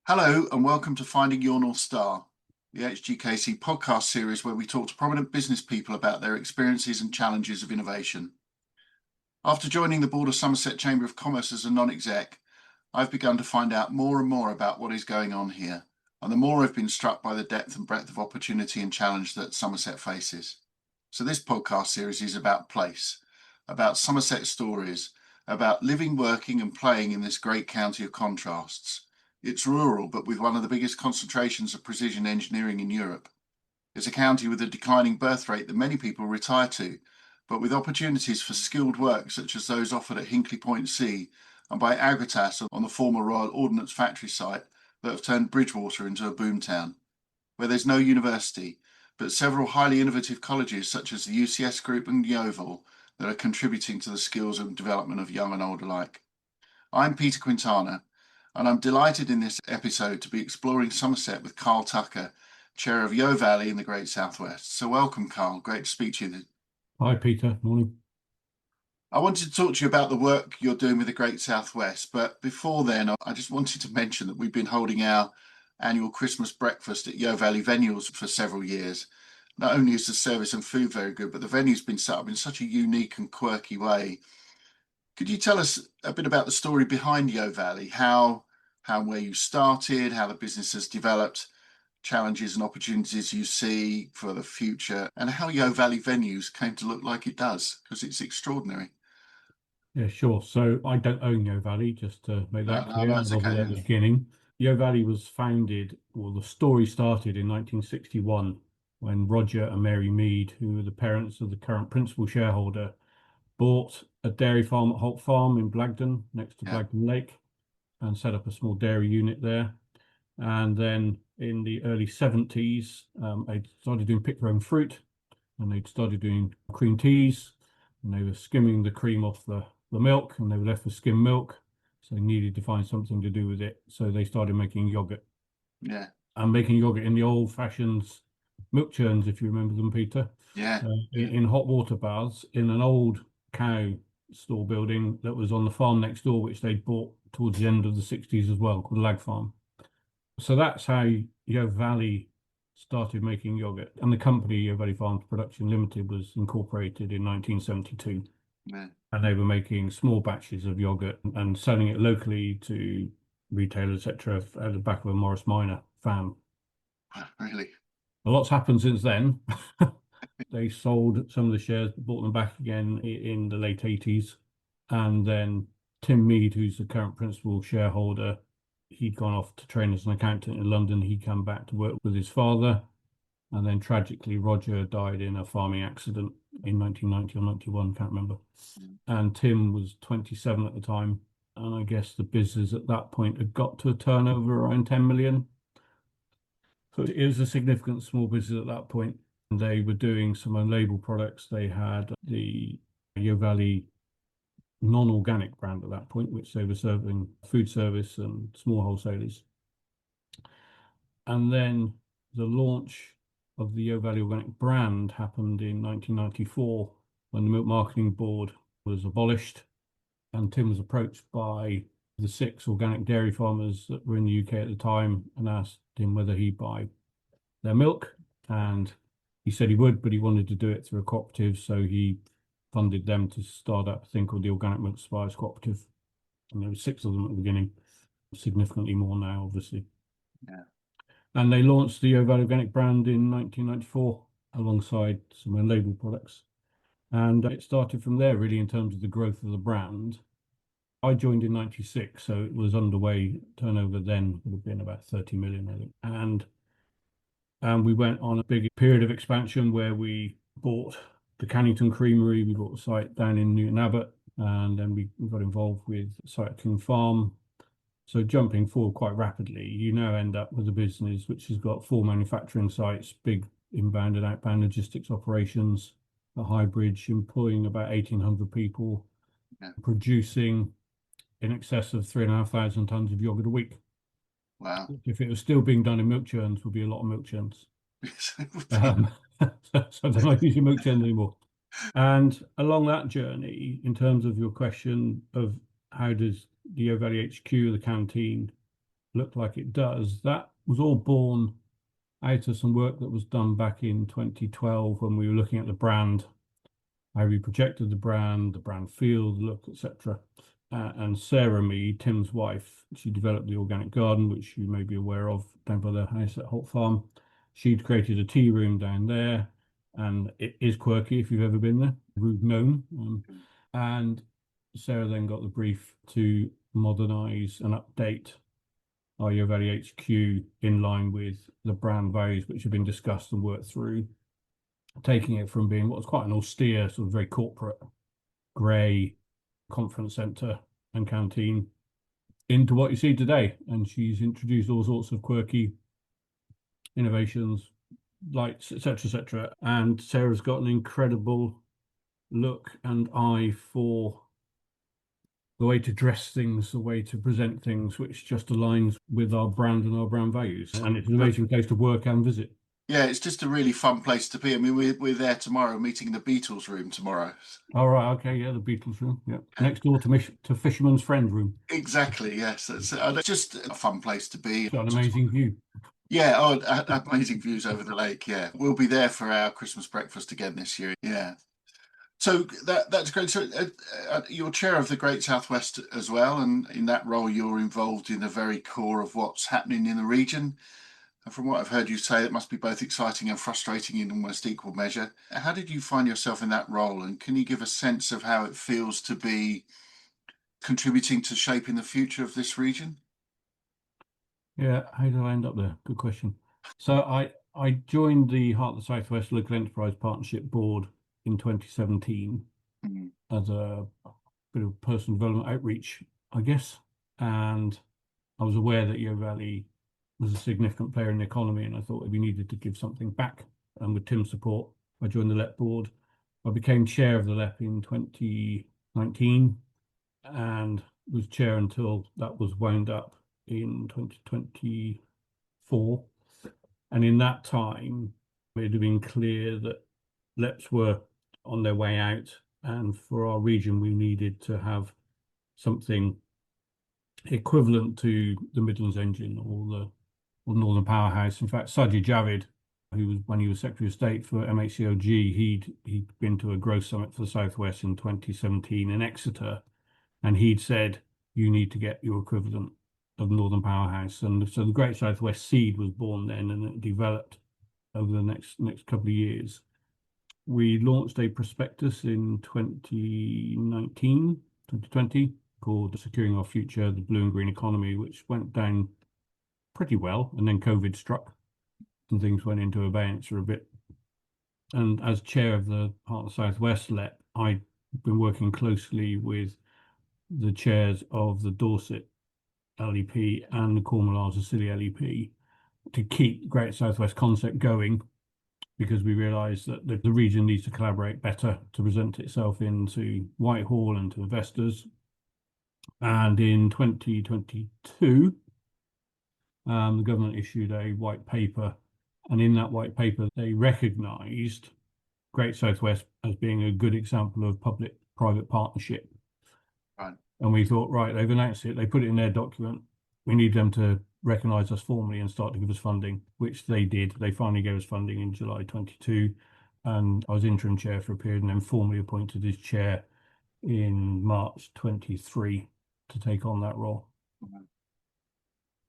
Hello and welcome to Finding Your North Star, the hgkc podcast series where we talk to prominent business people about their experiences and challenges of innovation. After joining the board of Somerset Chamber of Commerce as a non-exec, I've begun to find out more and more about what is going on here, and the more I've been struck by the depth and breadth of opportunity and challenge that Somerset faces. So this podcast series is about place, about Somerset stories, about living, working and playing in this great county of contrasts. It's rural, but with one of the biggest concentrations of precision engineering in Europe. It's a county with a declining birth rate that many people retire to, but with opportunities for skilled work such as those offered at Hinkley Point C and by Agratas on the former Royal Ordnance Factory site that have turned Bridgewater into a boomtown, where there's no university, but several highly innovative colleges such as the UCS Group and Yeo Valley that are contributing to the skills and development of young and old alike. I'm Peter Quintana, and I'm delighted in this episode to be exploring Somerset with Karl Tucker, Chair of Yeo Valley in the Great Southwest. So welcome, Karl. Great to speak to you. Hi, Peter. Morning. I wanted to talk to you about the work you're doing with the Great Southwest, but before then, I just wanted to mention that we've been holding our annual Christmas breakfast at Yeo Valley venues for several years. Not only is the service and food very good, but the venue's been set up in such a unique and quirky way. Could you tell us a bit about the story behind Yeo Valley, where you started, how the business has developed, challenges and opportunities you see for the future, and how Yeo Valley venues came to look like it does, because it's extraordinary. Yeah, sure. So I don't own Yeo Valley, just to make that clear. That's I wasn't okay. there at the beginning. Yeo Valley was founded, or the story started in 1961 when Roger and Mary Mead, who were the parents of the current principal shareholder, bought a dairy farm at Holt Farm in Blagdon, next to Blagdon Lake, and set up a small dairy unit there. And then in the early 70s, they started doing pick their own fruit, and they'd started doing cream teas, and they were skimming the cream off the milk, and they were left with skim milk. So they needed to find something to do with it. So they started making yogurt. Yeah. And making yogurt in the old-fashioned milk churns, if you remember them, Peter. Yeah. In hot water baths in an old cow store building that was on the farm next door, which they'd bought towards the end of the 60s as well, called Lag Farm. So that's how Yeo Valley started making yogurt. And the company, Yeo Valley Farms Production Limited, was incorporated in 1972. Yeah. And they were making small batches of yogurt and selling it locally to retailers, etc., at the back of a Morris Minor fan. Really? A lot's happened since then. They sold some of the shares, bought them back again in the late 80s. And then Tim Mead, who's the current principal shareholder, he'd gone off to train as an accountant in London. He'd come back to work with his father. And then tragically, Roger died in a farming accident in 1990 or 91, can't remember. And Tim was 27 at the time. And I guess the business at that point had got to a turnover around 10 million. So it was a significant small business at that point. And they were doing some unlabeled products. They had the Yeo Valley non-organic brand at that point, which they were serving food service and small wholesalers. And then the launch of the Yeo Valley Organic brand happened in 1994 when the Milk Marketing Board was abolished. And Tim was approached by the 6 organic dairy farmers that were in the UK at the time and asked him whether he'd buy their milk. And he said he would, but he wanted to do it through a cooperative. So he funded them to start up a thing called the Organic Milk Suppliers Cooperative. And there were 6 of them at the beginning, significantly more now, obviously. Yeah. And they launched the Yeo Valley Organic brand in 1994 alongside some unlabeled products. And it started from there, really, in terms of the growth of the brand. I joined in 96, so it was underway. Turnover then would have been about 30 million, I think. And we went on a big period of expansion where we bought the Cannington Creamery, we bought a site down in Newton Abbot, and then we got involved with the site at King Farm. So jumping forward quite rapidly, you now end up with a business which has got 4 manufacturing sites, big inbound and outbound logistics operations, a high bridge, employing about 1,800 people, producing in excess of 3,500 tons of yogurt a week. Wow. If it was still being done in milk churns, would be a lot of milk churns. So they're not using milk churns anymore. And along that journey, in terms of your question of how does the Yeo Valley HQ, the canteen, look like it does, that was all born out of some work that was done back in 2012 when we were looking at the brand, how we projected the brand feel, the look, etc. And Sarah Mead, Tim's wife, she developed the organic garden, which you may be aware of down by their house at Holt Farm. She'd created a tea room down there, and it is quirky if you've ever been there, route known. And Sarah then got the brief to modernise and update our Yeo Valley HQ in line with the brand values which have been discussed and worked through, taking it from being what was quite an austere, sort of very corporate, grey conference centre and canteen into what you see today. And she's introduced all sorts of quirky innovations, lights, etc. And Sarah's got an incredible look and eye for the way to dress things, the way to present things, which just aligns with our brand and our brand values. And it's an amazing place to work and visit. Yeah, it's just a really fun place to be. I mean, we're there tomorrow, meeting in the Beatles room tomorrow. All right, okay, yeah, the Beatles room, yeah, next door to Fisherman's Friend room. Exactly, yes. It's just a fun place to be. It's got an amazing view. Yeah, amazing views over the lake. Yeah, we'll be there for our Christmas breakfast again this year. Yeah. So that's great. So you're chair of the Great Southwest as well, and in that role, you're involved in the very core of what's happening in the region. And from what I've heard you say, it must be both exciting and frustrating in almost equal measure. How did you find yourself in that role? And can you give a sense of how it feels to be contributing to shaping the future of this region? Yeah, how did I end up there? Good question. So I joined the Heart of the Southwest Local Enterprise Partnership Board in 2017 as a bit of personal development outreach, I guess. And I was aware that Yeo Valley was a significant player in the economy, and I thought we needed to give something back. And with Tim's support, I joined the LEP board. I became chair of the LEP in 2019 and was chair until that was wound up in 2024. And in that time, it had been clear that LEPs were on their way out, and for our region, we needed to have something equivalent to the Midlands Engine or Northern Powerhouse. In fact, Sajid Javid, who was when he was Secretary of State for MHCLG, he'd been to a growth summit for the Southwest in 2017 in Exeter, and he'd said, you need to get your equivalent of Northern Powerhouse. And so the Great Southwest seed was born then, and it developed over the next couple of years. We launched a prospectus in 2020, called Securing Our Future, the Blue and Green Economy, which went down pretty well. And then COVID struck and things went into abeyance for a bit. And as chair of the Heart of the Southwest LEP, I've been working closely with the chairs of the Dorset LEP and the Cornwall Scilly LEP to keep Great Southwest concept going, because we realised that the region needs to collaborate better to present itself into Whitehall and to investors. And in 2022, the government issued a white paper, and in that white paper, they recognised Great Southwest as being a good example of public-private partnership. Right. And we thought, right, they've announced it, they put it in their document, we need them to recognise us formally and start to give us funding, which they did. They finally gave us funding in July 22, and I was interim chair for a period and then formally appointed as chair in March 23 to take on that role.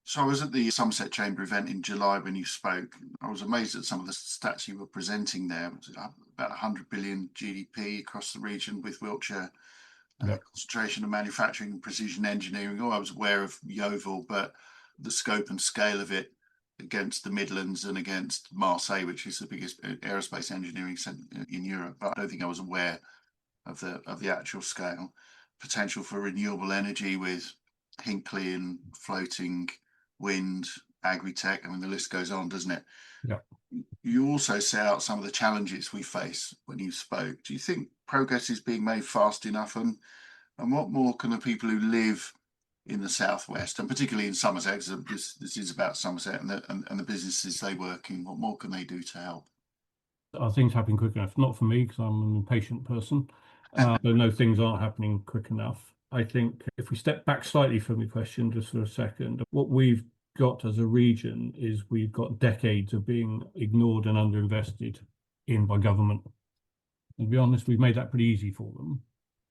So I was at the Somerset Chamber event in July when you spoke. I was amazed at some of the stats you were presenting there. It was about 100 billion GDP across the region, with Wiltshire concentration of manufacturing and precision engineering. I was aware of Yeovil, but the scope and scale of it against the Midlands and against Marseille, which is the biggest aerospace engineering centre in Europe. But I don't think I was aware of the actual scale. Potential for renewable energy with Hinkley and floating wind, agri-tech. I mean, the list goes on, doesn't it? Yeah. You also set out some of the challenges we face when you spoke. Do you think progress is being made fast enough? And what more can the people who live in the Southwest, and particularly in Somerset, because this is about Somerset and the businesses they work in, what more can they do to help? Are things happening quick enough? Not for me, because I'm an impatient person. But no, things aren't happening quick enough. I think if we step back slightly from your question just for a second, what we've got as a region is we've got decades of being ignored and underinvested in by government. And to be honest, we've made that pretty easy for them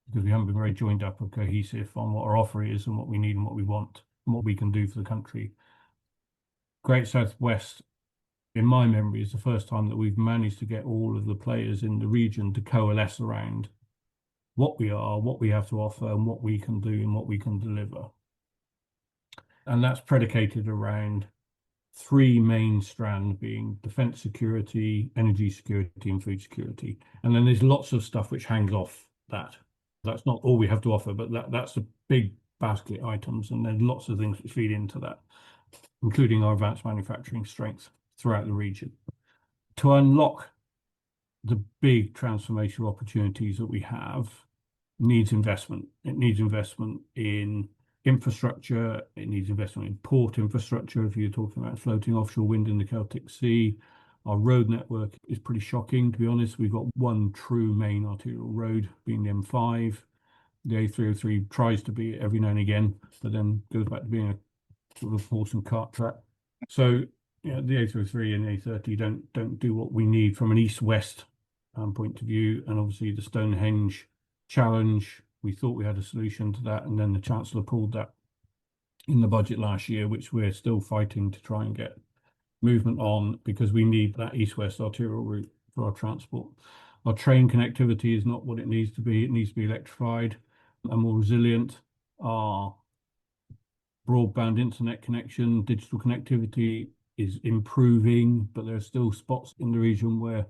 because we haven't been very joined up or cohesive on what our offer is and what we need and what we want and what we can do for the country. Great Southwest, in my memory, is the first time that we've managed to get all of the players in the region to coalesce around what we are, what we have to offer, and what we can do and what we can deliver. And that's predicated around three main strands being defence security, energy security, and food security. And then there's lots of stuff which hangs off that. That's not all we have to offer, but that's the big basket items. And there's lots of things which feed into that, including our advanced manufacturing strength throughout the region. To unlock the big transformational opportunities that we have needs investment. It needs investment in infrastructure. It needs investment in port infrastructure. If you're talking about floating offshore wind in the Celtic Sea, our road network is pretty shocking, to be honest. We've got one true main arterial road, being the M5. The A303 tries to be it every now and again, but then goes back to being a sort of horse and cart track. So the A303 and A30 don't do what we need from an east-west point of view. And obviously the Stonehenge challenge, we thought we had a solution to that, and then the Chancellor pulled that in the budget last year, which we're still fighting to try and get movement on because we need that east-west arterial route for our transport. Our train connectivity is not what it needs to be. It needs to be electrified and more resilient. Our broadband internet connection, digital connectivity is improving, but there are still spots in the region where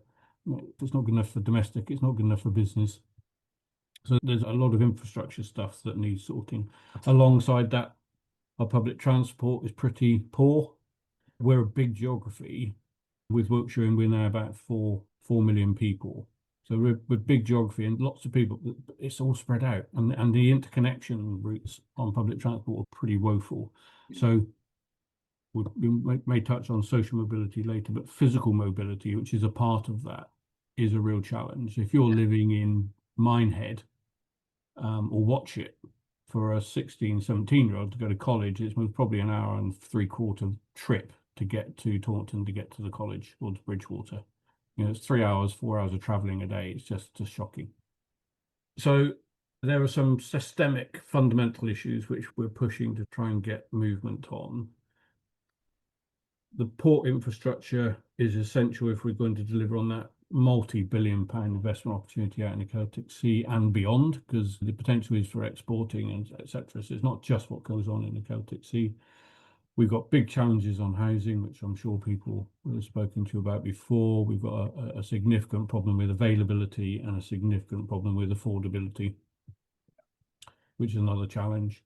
it's not good enough for domestic, it's not good enough for business. So there's a lot of infrastructure stuff that needs sorting. Alongside that, our public transport is pretty poor. We're a big geography. With Wiltshire, and we're now about 4 million people. So we're big geography and lots of people. It's all spread out, and the interconnection routes on public transport are pretty woeful. So we may touch on social mobility later, but physical mobility, which is a part of that, is a real challenge. If you're living in Minehead or Watchet, for a 16, 17-year-old to go to college, it's probably an hour and three-quarter trip to get to Taunton to get to the college or to Bridgewater. It's 3 hours, 4 hours of traveling a day. It's just shocking. So there are some systemic fundamental issues which we're pushing to try and get movement on. The port infrastructure is essential if we're going to deliver on that multi-billion-pound investment opportunity out in the Celtic Sea and beyond, because the potential is for exporting and etc. So it's not just what goes on in the Celtic Sea. We've got big challenges on housing, which I'm sure people will have spoken to you about before. We've got a significant problem with availability and a significant problem with affordability, which is another challenge.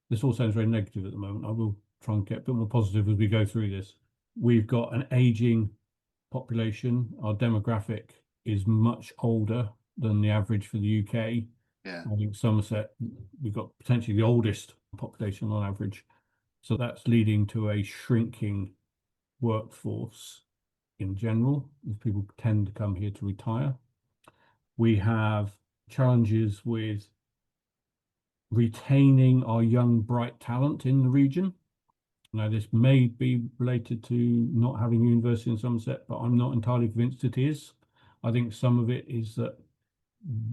This all sounds very negative at the moment. I will try and get a bit more positive as we go through this. We've got an aging population. Our demographic is much older than the average for the UK. Yeah. I think Somerset, we've got potentially the oldest population on average. So that's leading to a shrinking workforce in general, as people tend to come here to retire. We have challenges with retaining our young, bright talent in the region. Now, this may be related to not having a university in Somerset, but I'm not entirely convinced it is. I think some of it is that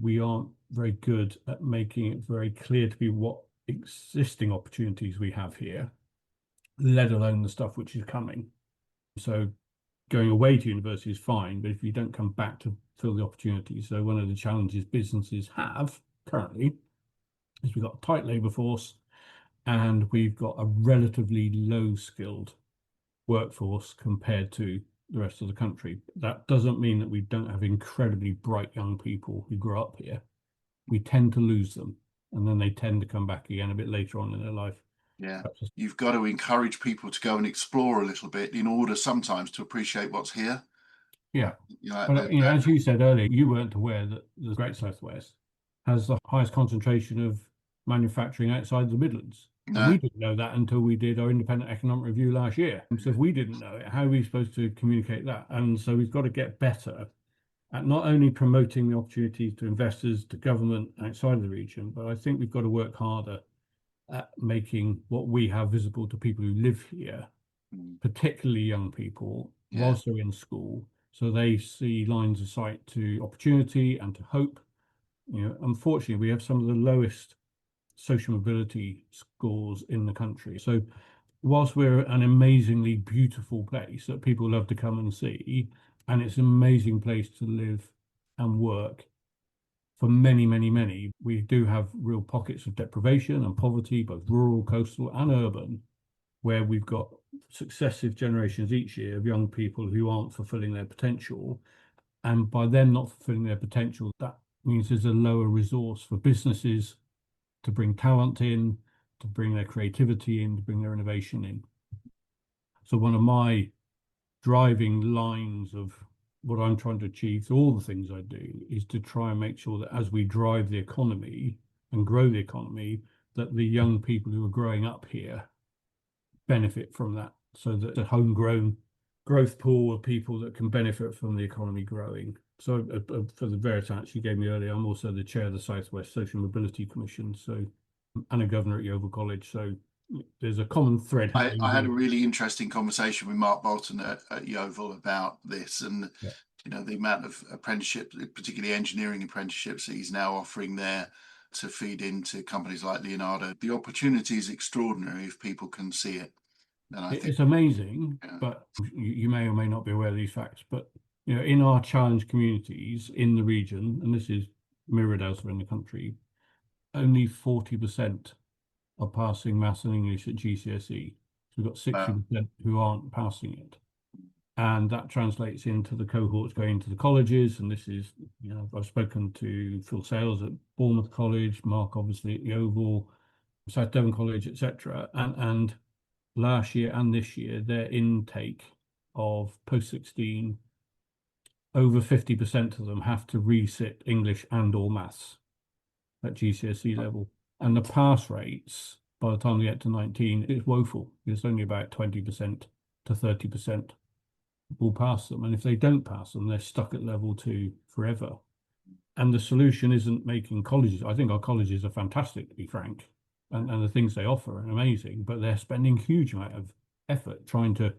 we aren't very good at making it very clear to be what existing opportunities we have here, let alone the stuff which is coming. So going away to university is fine, but if you don't come back to fill the opportunities. So one of the challenges businesses have currently is we've got a tight labour force, and we've got a relatively low-skilled workforce compared to the rest of the country. That doesn't mean that we don't have incredibly bright young people who grow up here. We tend to lose them, and then they tend to come back again a bit later on in their life. Yeah, you've got to encourage people to go and explore a little bit in order sometimes to appreciate what's here. Yeah, but as you said earlier, you weren't aware that the Great Southwest has the highest concentration of manufacturing outside the Midlands. No. And we didn't know that until we did our independent economic review last year. So if we didn't know it, how are we supposed to communicate that? And so we've got to get better at not only promoting the opportunities to investors, to government outside of the region, but I think we've got to work harder at making what we have visible to people who live here, particularly young people, whilst they're in school, so they see lines of sight to opportunity and to hope. Unfortunately, we have some of the lowest social mobility scores in the country. So whilst we're an amazingly beautiful place that people love to come and see, and it's an amazing place to live and work for many, many, many, we do have real pockets of deprivation and poverty, both rural, coastal, and urban, where we've got successive generations each year of young people who aren't fulfilling their potential. And by them not fulfilling their potential, that means there's a lower resource for businesses to bring talent in, to bring their creativity in, to bring their innovation in. So one of my driving lines of what I'm trying to achieve through all the things I do is to try and make sure that as we drive the economy and grow the economy, that the young people who are growing up here benefit from that, so that the homegrown growth pool of people that can benefit from the economy growing. So for the various answers you gave me earlier, I'm also the chair of the Southwest Social Mobility Commission, so, and a governor at Yeo Valley College. So there's a common thread. I had a really interesting conversation with Mark Bolton at Yeo Valley about this, and the amount of apprenticeships, particularly engineering apprenticeships, that he's now offering there to feed into companies like Leonardo. The opportunity is extraordinary if people can see it. And I think it's amazing, but you may or may not be aware of these facts, but in our challenge communities in the region, and this is mirrored elsewhere in the country, only 40% are passing maths and English at GCSE. So we've got 60% who aren't passing it. And that translates into the cohorts going to the colleges. And this is, I've spoken to Phil Sales at Bournemouth College, Mark obviously at the Oval, South Devon College, etc. And last year and this year, their intake of post-16, over 50% of them have to resit English and or maths at GCSE level. And the pass rates, by the time they get to 19, is woeful. It's only about 20% to 30% will pass them. And if they don't pass them, they're stuck at level 2 forever. And the solution isn't making colleges. I think our colleges are fantastic, to be frank. And the things they offer are amazing, but they're spending a huge amount of effort trying to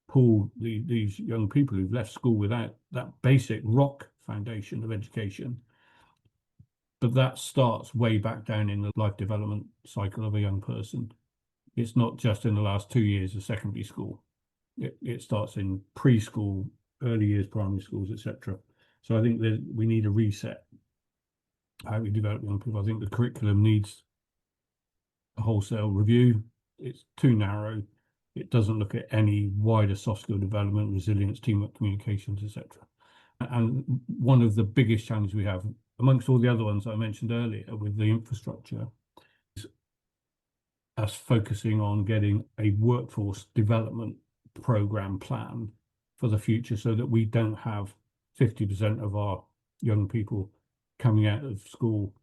pull these young people who've left school without that basic rock foundation of education. But that starts way back down in the life development cycle of a young person. It's not just in the last 2 years of secondary school. It starts in preschool, early years, primary schools, etc. So I think that we need a reset how we develop young people. I think the curriculum needs a wholesale review. It's too narrow. It doesn't look at any wider soft skill development, resilience, teamwork, communications, etc. And one of the biggest challenges we have, amongst all the other ones I mentioned earlier with the infrastructure, is us focusing on getting a workforce development program plan for the future, so that we don't have 50% of our young people coming out of school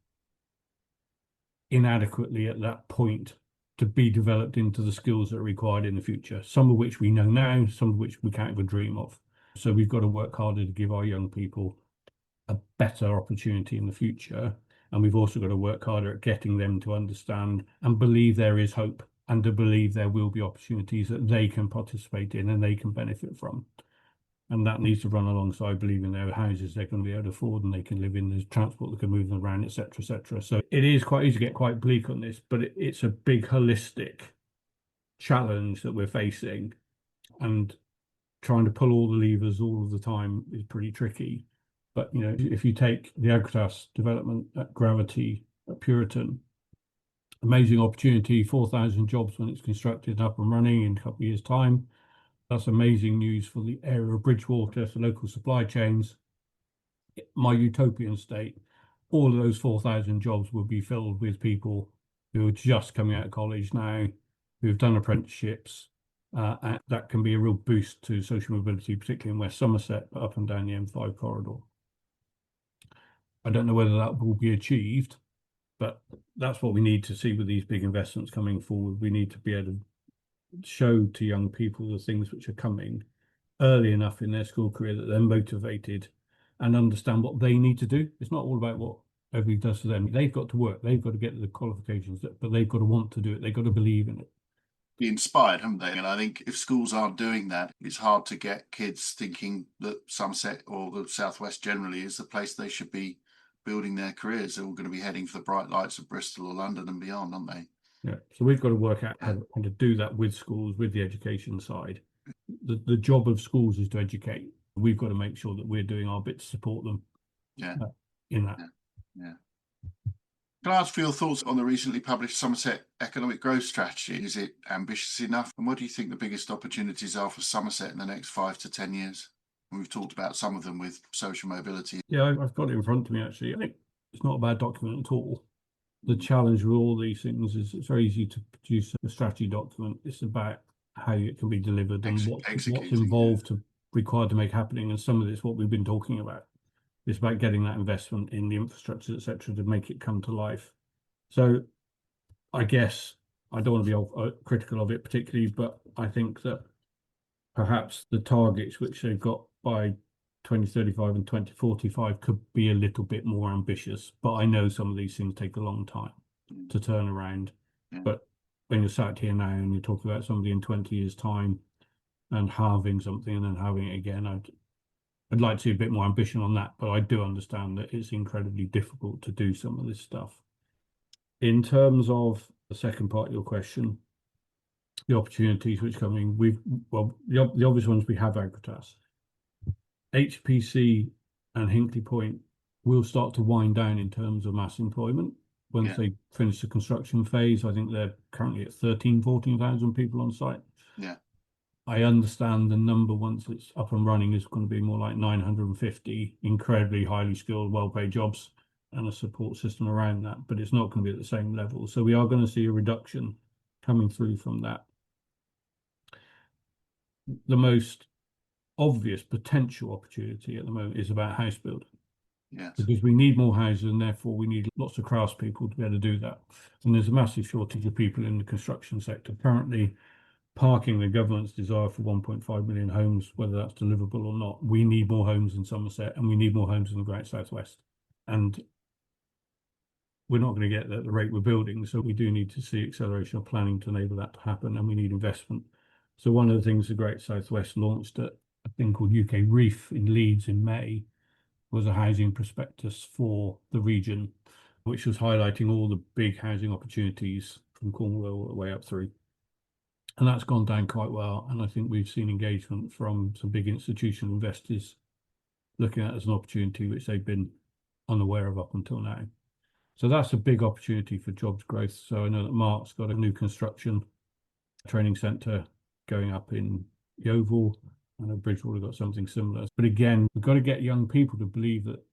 inadequately at that point to be developed into the skills that are required in the future, some of which we know now, some of which we can't even dream of. So we've got to work harder to give our young people a better opportunity in the future. And we've also got to work harder at getting them to understand and believe there is hope, and to believe there will be opportunities that they can participate in and they can benefit from. And that needs to run alongside believing there are houses they're going to be able to afford and they can live in, there's transport that can move them around, etc., etc. So it is quite easy to get quite bleak on this, but it's a big holistic challenge that we're facing, and trying to pull all the levers all of the time is pretty tricky. But if you take the Agratas development at Gravity at Puriton, amazing opportunity, 4,000 jobs when it's constructed and up and running in a couple of years' time. That's amazing news for the area of Bridgewater, for local supply chains. My utopian state, all of those 4,000 jobs would be filled with people who are just coming out of college now, who've done apprenticeships. And that can be a real boost to social mobility, particularly in West Somerset, but up and down the M5 corridor. I don't know whether that will be achieved, but that's what we need to see with these big investments coming forward. We need to be able to show to young people the things which are coming early enough in their school career that they're motivated and understand what they need to do. It's not all about what everybody does for them. They've got to work. They've got to get the qualifications, but they've got to want to do it. They've got to believe in it. Be inspired, haven't they? And I think if schools aren't doing that, it's hard to get kids thinking that Somerset or the Southwest generally is the place they should be building their careers. They're all going to be heading for the bright lights of Bristol or London and beyond, aren't they? Yeah. So we've got to work out how to do that with schools, with the education side. The job of schools is to educate. We've got to make sure that we're doing our bit to support them in that. Yeah. Can I ask for your thoughts on the recently published Somerset Economic Growth Strategy? Is it ambitious enough? And what do you think the biggest opportunities are for Somerset in the next 5 to 10 years? And we've talked about some of them with social mobility. Yeah, I've got it in front of me, actually. I think it's not a bad document at all. The challenge with all these things is it's very easy to produce a strategy document. It's about how it can be delivered and what's involved required to make happening. And some of it's what we've been talking about. It's about getting that investment in the infrastructure, etc., to make it come to life. So I guess I don't want to be critical of it particularly, but I think that perhaps the targets which they've got by 2035 and 2045 could be a little bit more ambitious. But I know some of these things take a long time to turn around. But when you're sat here now and you talk about somebody in 20 years' time and halving something and then having it again, I'd like to see a bit more ambition on that, but I do understand that it's incredibly difficult to do some of this stuff. In terms of the second part of your question, the opportunities which are coming, the obvious ones we have Agratas. HPC and Hinkley Point will start to wind down in terms of mass employment once they finish the construction phase. I think they're currently at 14,000 people on site. Yeah. I understand the number once it's up and running is going to be more like 950 incredibly highly skilled, well-paid jobs and a support system around that, but it's not going to be at the same level. So we are going to see a reduction coming through from that. The most obvious potential opportunity at the moment is about house building. Yes. Because we need more houses and therefore we need lots of craftspeople to be able to do that. And there's a massive shortage of people in the construction sector currently. Parking the government's desire for 1.5 million homes, whether that's deliverable or not. We need more homes in Somerset and we need more homes in the Great Southwest. And we're not going to get that at the rate we're building. So we do need to see acceleration of planning to enable that to happen, and we need investment. So one of the things the Great Southwest launched at a thing called UK Reef in Leeds in May was a housing prospectus for the region, which was highlighting all the big housing opportunities from Cornwall all the way up through. And that's gone down quite well. And I think we've seen engagement from some big institutional investors looking at it as an opportunity which they've been unaware of up until now. So that's a big opportunity for jobs growth. So I know that Mark's got a new construction training centre going up in Yeo Valley. I know Bridgewater got something similar. But again, we've got to get young people to believe that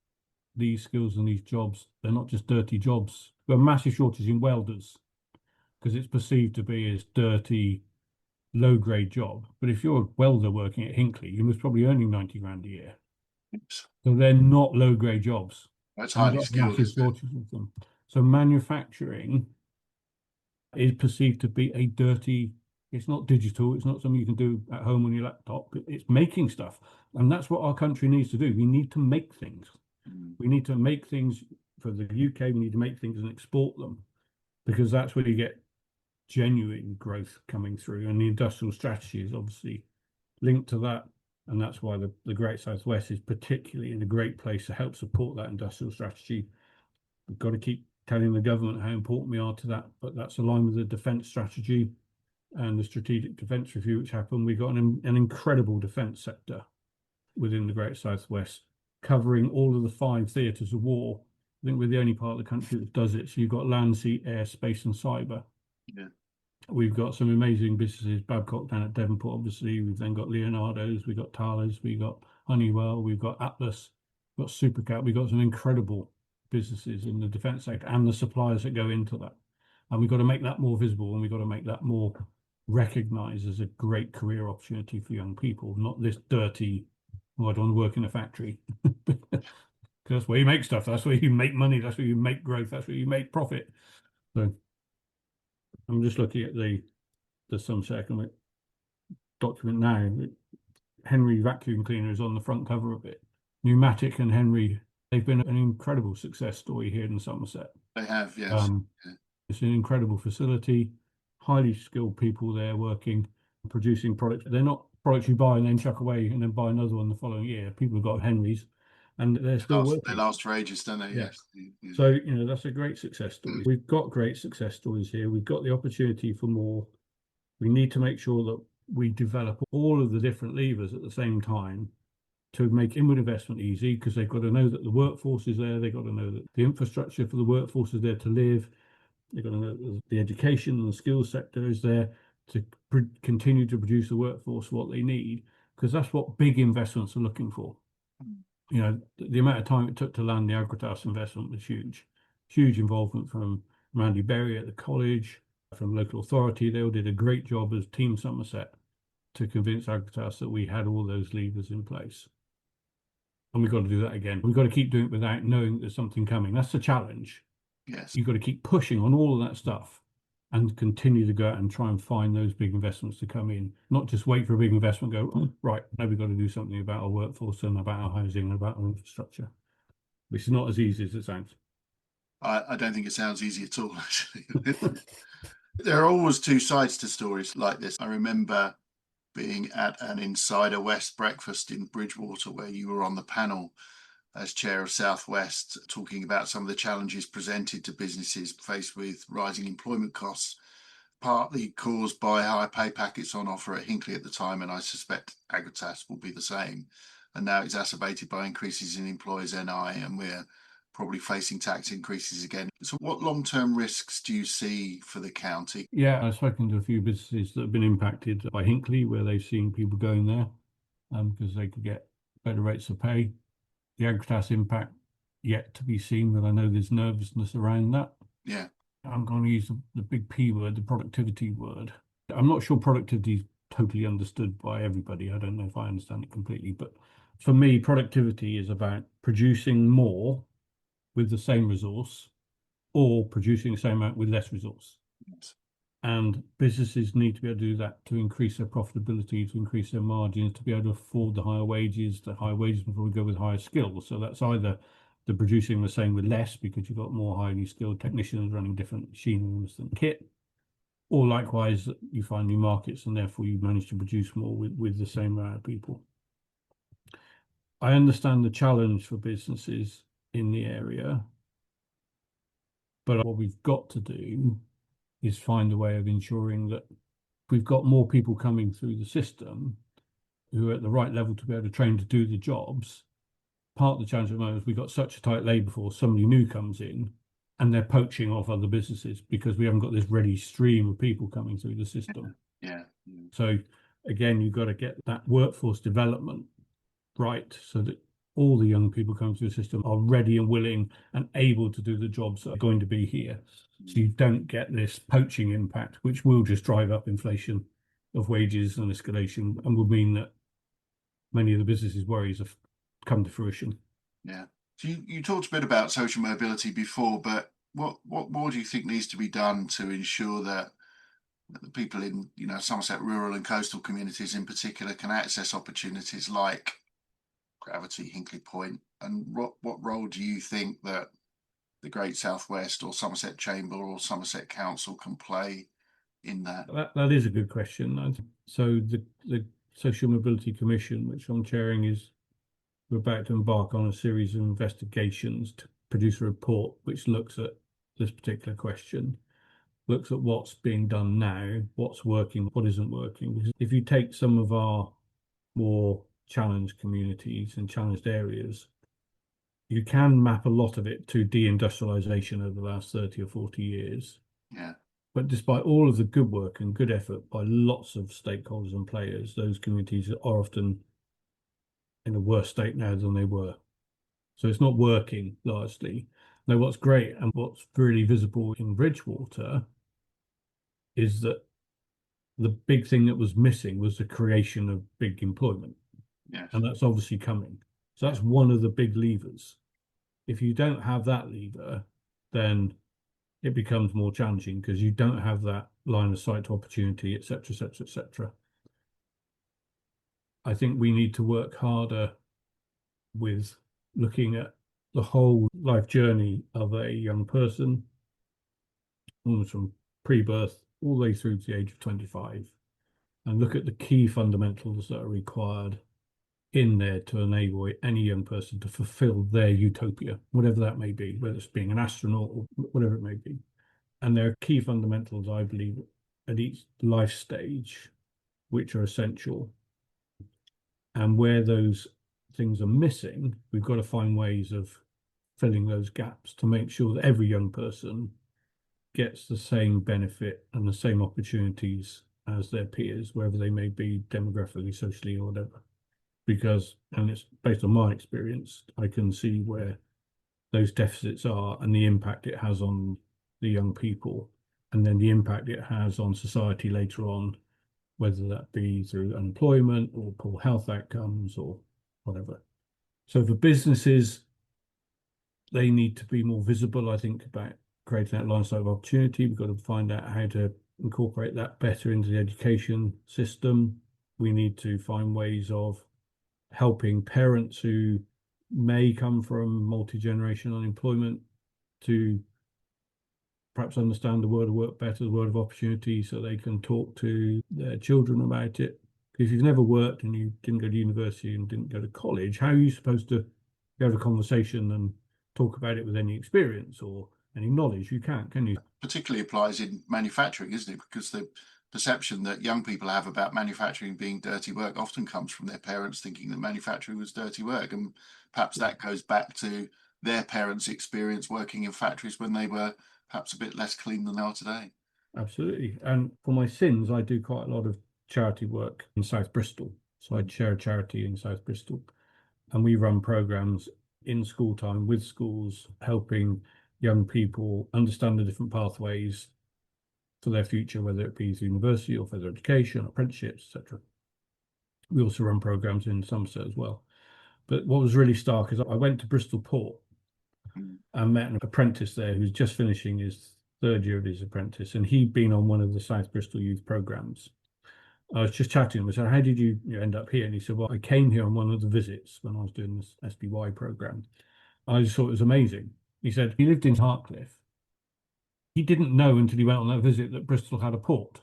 these skills and these jobs, they're not just dirty jobs. We've got a massive shortage in welders because it's perceived to be as dirty, low-grade job. But if you're a welder working at Hinkley, you was probably earning 90 grand a year. Oops. So they're not low-grade jobs. That's highly skilled. Of them. So manufacturing is perceived to be a dirty, it's not digital, it's not something you can do at home on your laptop, it's making stuff. And that's what our country needs to do. We need to make things. We need to make things for the UK, we need to make things and export them, because that's where you get genuine growth coming through. And the industrial strategy is obviously linked to that. And that's why the Great Southwest is particularly in a great place to help support that industrial strategy. We've got to keep telling the government how important we are to that, but that's aligned with the defence strategy and the strategic defence review which happened. We've got an incredible defence sector within the Great Southwest, covering all of the 5 theatres of war. I think we're the only part of the country that does it. So you've got land, sea, air, space and cyber. Yeah. We've got some amazing businesses, Babcock down at Devonport, obviously. We've then got Leonardo's, we've got Thales, we've got Honeywell, we've got Atlas, we've got Supercat. We've got some incredible businesses in the defence sector and the suppliers that go into that. And we've got to make that more visible, and we've got to make that more recognised as a great career opportunity for young people, not this dirty, oh, I don't want to work in a factory. Because that's where you make stuff, that's where you make money, that's where you make growth, that's where you make profit. So I'm just looking at the Somerset Economic document now. Henry vacuum cleaner is on the front cover of it. Pneumatic and Henry, they've been an incredible success story here in Somerset. They have, yes. It's an incredible facility, highly skilled people there working, producing products. They're not products you buy and then chuck away and then buy another one the following year. People have got Henrys and they're still working. They last for ages, don't they? Yeah. Yes. So, that's a great success story. We've got great success stories here. We've got the opportunity for more. We need to make sure that we develop all of the different levers at the same time to make inward investment easy, because they've got to know that the workforce is there. They've got to know that the infrastructure for the workforce is there to live. They've got to know that the education and the skills sector is there to continue to produce the workforce what they need, because that's what big investments are looking for. The amount of time it took to land the Agratas investment was huge. Huge involvement from Randy Berry at the college, from local authority. They all did a great job as Team Somerset to convince Agratas that we had all those levers in place. And we've got to do that again. We've got to keep doing it without knowing there's something coming. That's the challenge. Yes. You've got to keep pushing on all of that stuff and continue to go out and try and find those big investments to come in. Not just wait for a big investment and go, right, now we've got to do something about our workforce and about our housing and about our infrastructure, which is not as easy as it sounds. I don't think it sounds easy at all, actually. There are always two sides to stories like this. I remember being at an Insider West breakfast in Bridgewater, where you were on the panel as chair of South West, talking about some of the challenges presented to businesses faced with rising employment costs, partly caused by high pay packets on offer at Hinckley at the time, and I suspect Agratas will be the same, and now exacerbated by increases in employers' NI, and we're probably facing tax increases again. So what long-term risks do you see for the county? Yeah, I've spoken to a few businesses that have been impacted by Hinckley, where they've seen people going there because they could get better rates of pay. The Agratas impact yet to be seen, but I know there's nervousness around that. Yeah. I'm going to use the big P word, the productivity word. I'm not sure productivity is totally understood by everybody. I don't know if I understand it completely, but for me, productivity is about producing more with the same resource or producing the same amount with less resource. Yes. And businesses need to be able to do that to increase their profitability, to increase their margins, to be able to afford the higher wages before we go with higher skills. So that's either the producing the same with less because you've got more highly skilled technicians running different machineries than kit, or likewise you find new markets and therefore you manage to produce more with the same amount of people. I understand the challenge for businesses in the area, but what we've got to do is find a way of ensuring that we've got more people coming through the system who are at the right level to be able to train to do the jobs. Part of the challenge at the moment is we've got such a tight labour force, somebody new comes in and they're poaching off other businesses because we haven't got this ready stream of people coming through the system. Yeah. So again, you've got to get that workforce development right so that all the young people coming through the system are ready and willing and able to do the jobs that are going to be here. So you don't get this poaching impact, which will just drive up inflation of wages and escalation and will mean that many of the businesses' worries have come to fruition. Yeah. So you talked a bit about social mobility before, but what more do you think needs to be done to ensure that the people in Somerset rural and coastal communities in particular can access opportunities like Gravity, Hinkley Point, and what role do you think that the Great Southwest or Somerset Chamber or Somerset Council can play in that? That is a good question. So the Social Mobility Commission, which I'm chairing, we're about to embark on a series of investigations to produce a report which looks at this particular question, looks at what's being done now, what's working, what isn't working. Because if you take some of our more challenged communities and challenged areas, you can map a lot of it to deindustrialization over the last 30 or 40 years. Yeah. But despite all of the good work and good effort by lots of stakeholders and players, those communities are often in a worse state now than they were. So it's not working largely. Now, what's great and what's really visible in Bridgewater is that the big thing that was missing was the creation of big employment. Yes. And that's obviously coming. So that's one of the big levers. If you don't have that lever, then it becomes more challenging because you don't have that line of sight to opportunity, etc., etc., etc. I think we need to work harder with looking at the whole life journey of a young person, almost from pre-birth all the way through to the age of 25, and look at the key fundamentals that are required in there to enable any young person to fulfill their utopia, whatever that may be, whether it's being an astronaut or whatever it may be. And there are key fundamentals, I believe, at each life stage, which are essential. And where those things are missing, we've got to find ways of filling those gaps to make sure that every young person gets the same benefit and the same opportunities as their peers, wherever they may be demographically, socially, or whatever. Because, and it's based on my experience, I can see where those deficits are and the impact it has on the young people, and then the impact it has on society later on, whether that be through unemployment or poor health outcomes or whatever. So for businesses, they need to be more visible, I think, about creating that lifestyle of opportunity. We've got to find out how to incorporate that better into the education system. We need to find ways of helping parents who may come from multi-generational unemployment to perhaps understand the world of work better, the world of opportunity, so they can talk to their children about it. Because if you've never worked and you didn't go to university and didn't go to college, how are you supposed to have a conversation and talk about it with any experience or any knowledge? You can't, can you? Particularly applies in manufacturing, isn't it? Because the perception that young people have about manufacturing being dirty work often comes from their parents thinking that manufacturing was dirty work. And perhaps that goes back to their parents' experience working in factories when they were perhaps a bit less clean than they are today. Absolutely. And for my sins, I do quite a lot of charity work in South Bristol. So I chair a charity in South Bristol, and we run programs in school time with schools, helping young people understand the different pathways for their future, whether it be through university or further education, apprenticeships, etc. We also run programs in Somerset as well. But what was really stark is I went to Bristol Port and met an apprentice there who's just finishing his third year of his apprentice, and he'd been on one of the South Bristol youth programs. I was just chatting to him. I said, how did you end up here? And he said, well, I came here on one of the visits when I was doing this SBY program. I just thought it was amazing. He said he lived in Hartcliffe. He didn't know until he went on that visit that Bristol had a port.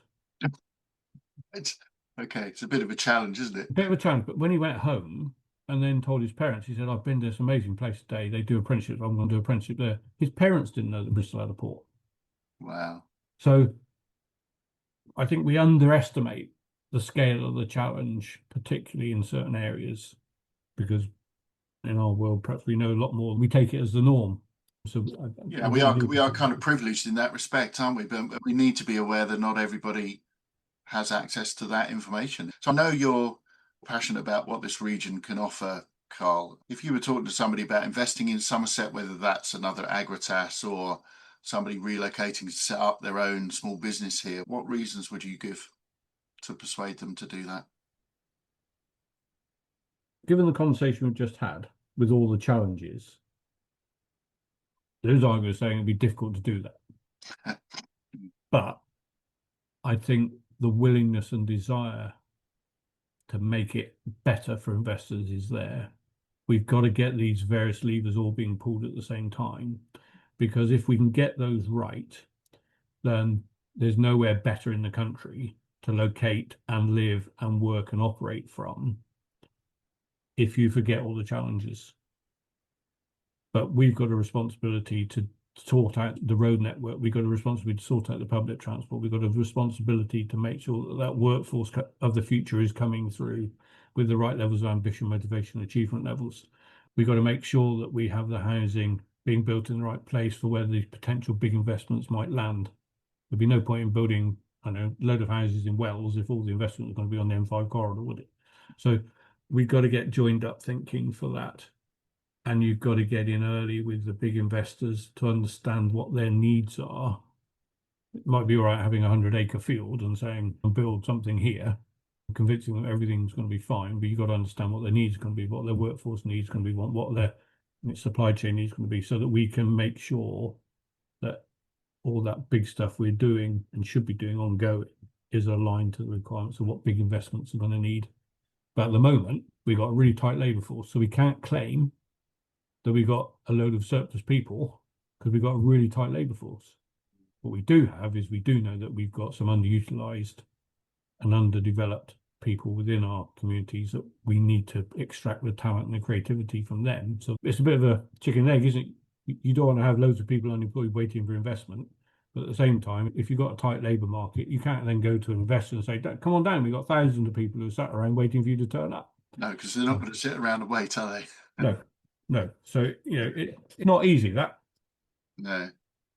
It's okay. It's a bit of a challenge, isn't it? A bit of a challenge, but when he went home and then told his parents, he said, I've been to this amazing place today. They do apprenticeships. I'm going to do apprenticeship there. His parents didn't know that Bristol had a port. Wow. So I think we underestimate the scale of the challenge, particularly in certain areas, because in our world, perhaps we know a lot more. We take it as the norm. So yeah, we are kind of privileged in that respect, aren't we? But we need to be aware that not everybody has access to that information. So I know you're passionate about what this region can offer, Karl. If you were talking to somebody about investing in Somerset, whether that's another Agratas or somebody relocating to set up their own small business here, what reasons would you give to persuade them to do that? Given the conversation we've just had with all the challenges, there's arguments saying it'd be difficult to do that. But I think the willingness and desire to make it better for investors is there. We've got to get these various levers all being pulled at the same time, because if we can get those right, then there's nowhere better in the country to locate and live and work and operate from if you forget all the challenges. But we've got a responsibility to sort out the road network. We've got a responsibility to sort out the public transport. We've got a responsibility to make sure that that workforce of the future is coming through with the right levels of ambition, motivation, achievement levels. We've got to make sure that we have the housing being built in the right place for where these potential big investments might land. There'd be no point in building, I know, a load of houses in Wells if all the investment was going to be on the M5 corridor, would it? So we've got to get joined up thinking for that. And you've got to get in early with the big investors to understand what their needs are. It might be all right having a 100-acre field and saying, build something here, convincing them everything's going to be fine, but you've got to understand what their needs are going to be, what their workforce needs are going to be, what their supply chain needs are going to be, so that we can make sure that all that big stuff we're doing and should be doing ongoing is aligned to the requirements of what big investments are going to need. But at the moment, we got a really tight labour force. So we can't claim that we got a load of surplus people because we've got a really tight labour force. What we do have is we do know that we've got some underutilised and underdeveloped people within our communities that we need to extract the talent and the creativity from them. So it's a bit of a chicken and egg, isn't it? You don't want to have loads of people unemployed waiting for investment. But at the same time, if you've got a tight labour market, you can't then go to an investor and say, come on down, we've got thousands of people who are sat around waiting for you to turn up. No, because they're not going to sit around and wait, are they? No. So, it's not easy, that. No,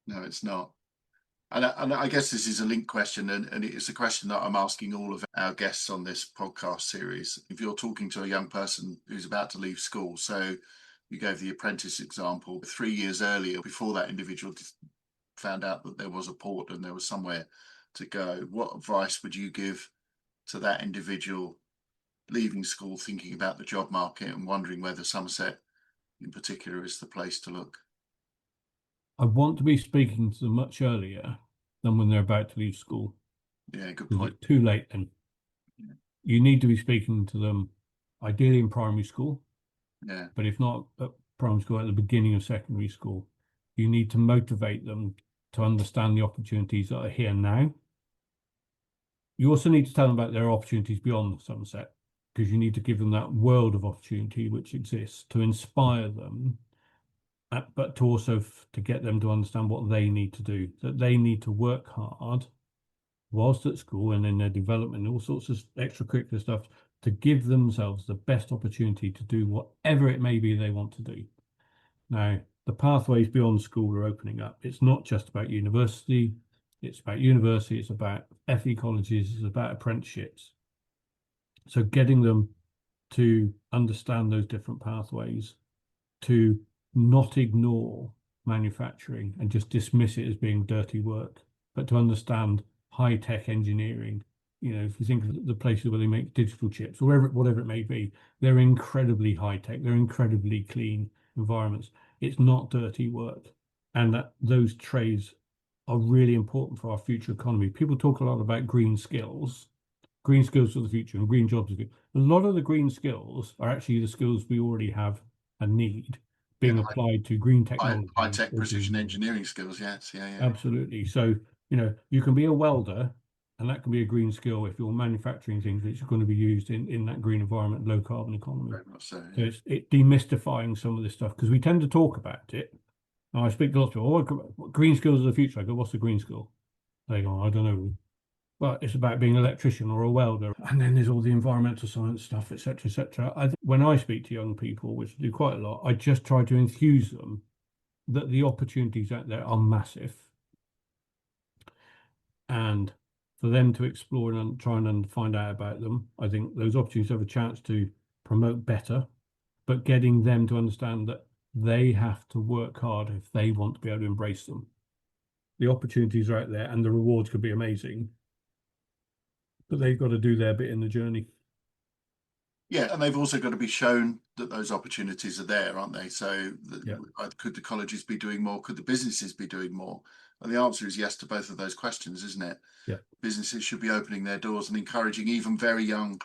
it's not. And I guess this is a linked question, and it's a question that I'm asking all of our guests on this podcast series. If you're talking to a young person who's about to leave school, so you gave the apprentice example, 3 years earlier, before that individual found out that there was a port and there was somewhere to go, what advice would you give to that individual leaving school, thinking about the job market and wondering whether Somerset in particular is the place to look? I want to be speaking to them much earlier than when they're about to leave school. Yeah, good point. It's too late then. Yeah. You need to be speaking to them ideally in primary school. Yeah. But if not at primary school, at the beginning of secondary school, you need to motivate them to understand the opportunities that are here now. You also need to tell them about their opportunities beyond Somerset, because you need to give them that world of opportunity which exists to inspire them, but to also to get them to understand what they need to do, that they need to work hard whilst at school and in their development, all sorts of extracurricular stuff, to give themselves the best opportunity to do whatever it may be they want to do. Now, the pathways beyond school are opening up. It's not just about university. It's about FE colleges, it's about apprenticeships. So getting them to understand those different pathways, to not ignore manufacturing and just dismiss it as being dirty work, but to understand high-tech engineering. If you think of the places where they make digital chips, or whatever it may be, they're incredibly high-tech, they're incredibly clean environments. It's not dirty work. And that those trades are really important for our future economy. People talk a lot about green skills for the future and green jobs. A lot of the green skills are actually the skills we already have and need being applied to green technology. High-tech precision engineering skills, yes. Yeah. Absolutely. So, you can be a welder, and that can be a green skill if you're manufacturing things which are going to be used in that green environment, low carbon economy. Very much so. Yeah. So it's demystifying some of this stuff, because we tend to talk about it. And I speak to lots of people, green skills of the future. I go, what's a green skill? They go, I don't know. Well, it's about being an electrician or a welder. And then there's all the environmental science stuff, etc., etc. When I speak to young people, which I do quite a lot, I just try to enthuse them that the opportunities out there are massive. And for them to explore and try and find out about them, I think those opportunities have a chance to promote better, but getting them to understand that they have to work hard if they want to be able to embrace them. The opportunities are out there and the rewards could be amazing, but they've got to do their bit in the journey. Yeah, and they've also got to be shown that those opportunities are there, aren't they? So could the colleges be doing more? Could the businesses be doing more? And the answer is yes to both of those questions, isn't it? Yeah. Businesses should be opening their doors and encouraging even very young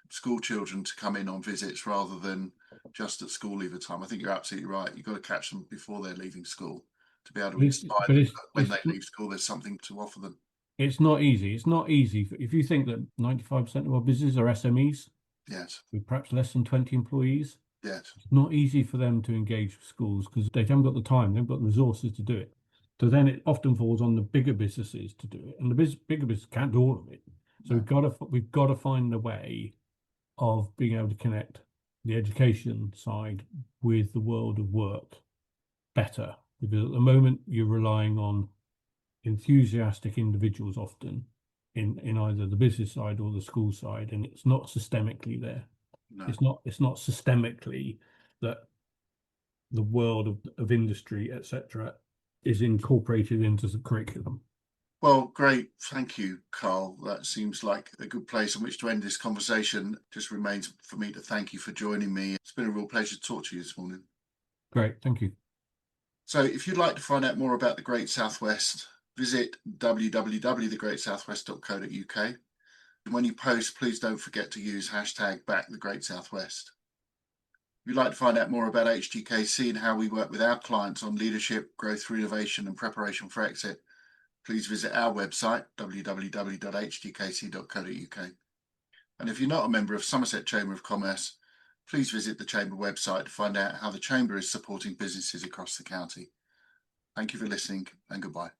school children to come in on visits rather than just at school leaver time. I think you're absolutely right. You've got to catch them before they're leaving school to be able to inspire them that when they leave school, there's something to offer them. It's not easy. It's not easy. If you think that 95% of our businesses are SMEs, yes, with perhaps less than 20 employees, yes, it's not easy for them to engage with schools because they haven't got the time, they've got the resources to do it. So then it often falls on the bigger businesses to do it, and the bigger business can't do all of it. So we've got to find a way of being able to connect the education side with the world of work better, because at the moment you're relying on enthusiastic individuals often in either the business side or the school side, and it's not systemically there. No. It's not systemically that the world of industry, etc., is incorporated into the curriculum. Well, great. Thank you, Karl. That seems like a good place on which to end this conversation. Just remains for me to thank you for joining me. It's been a real pleasure to talk to you this morning. Great. Thank you. So if you'd like to find out more about the Great Southwest, visit www.thegreatsouthwest.co.uk. When you post, please don't forget to use hashtag #BackTheGreatSouthwest. If you'd like to find out more about HGKC and how we work with our clients on leadership, growth through innovation and preparation for exit, please visit our website, www.hgkc.co.uk. And if you're not a member of Somerset Chamber of Commerce, please visit the Chamber website to find out how the Chamber is supporting businesses across the county. Thank you for listening and goodbye.